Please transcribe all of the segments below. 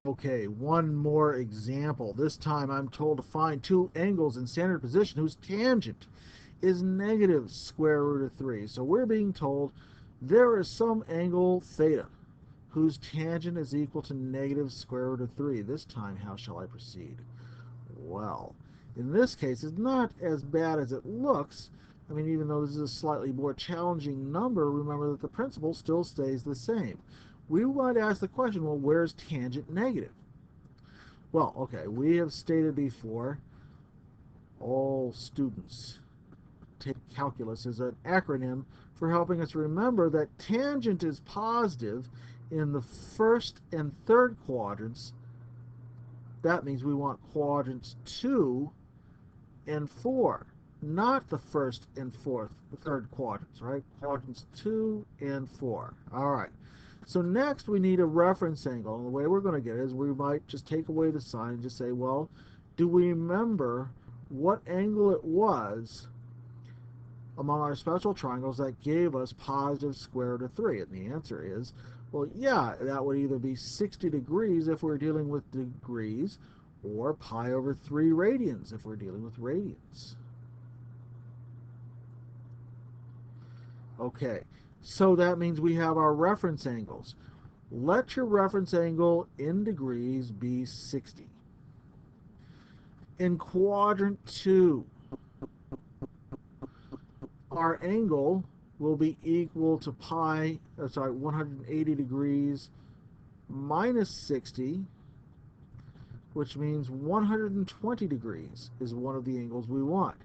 Okay, one more example. This time I'm told to find two angles in standard position whose tangent is negative square root of 3. So we're being told there is some angle theta whose tangent is equal to negative square root of 3. This time, how shall I proceed? Well, in this case, it's not as bad as it looks. I mean, even though this is a slightly more challenging number, remember that the principle still stays the same. We might ask the question, well, where's tangent negative? Well, okay, we have stated before, all students take calculus as an acronym for helping us remember that tangent is positive in the first and third quadrants. That means we want quadrants 2 and 4, not the first and third quadrants, right? Quadrants 2 and 4. All right. So next we need a reference angle. And the way we're going to get it is we might just take away the sign and just say, well, do we remember what angle it was among our special triangles that gave us positive square root of 3? And the answer is, well, yeah, that would either be 60 degrees if we're dealing with degrees, or pi over 3 radians if we're dealing with radians. Okay, so that means we have our reference angles. Let your reference angle in degrees be 60. In quadrant 2, our angle will be equal to 180 degrees minus 60, which means 120 degrees is one of the angles we want.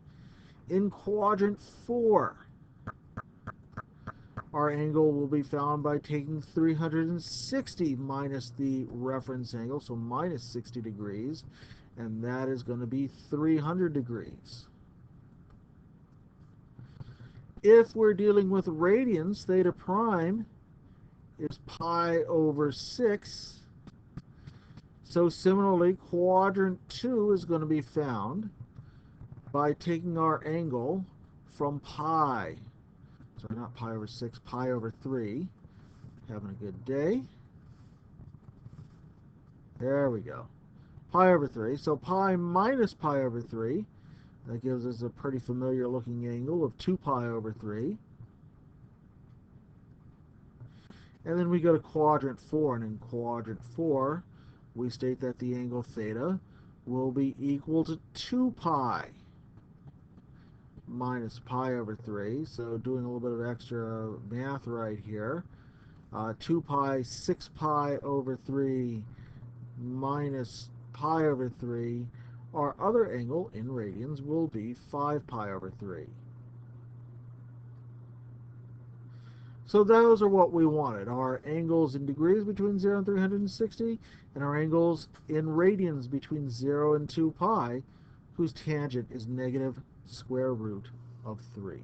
In quadrant 4, our angle will be found by taking 360 minus the reference angle, so minus 60 degrees, and that is going to be 300 degrees. If we're dealing with radians, theta prime is pi over 6. So similarly, quadrant 2 is going to be found by taking our angle from pi. Sorry, not pi over 6, pi over 3. Having a good day. There we go. Pi over 3. So pi minus pi over 3. That gives us a pretty familiar looking angle of 2 pi over 3. And then we go to quadrant 4. And in quadrant 4, we state that the angle theta will be equal to 2 pi minus pi over 3. So doing a little bit of extra math right here. 2 pi, 6 pi over 3 minus pi over 3. Our other angle in radians will be 5 pi over 3. So those are what we wanted. Our angles in degrees between 0 and 360, and our angles in radians between 0 and 2 pi, whose tangent is negative square root of 3.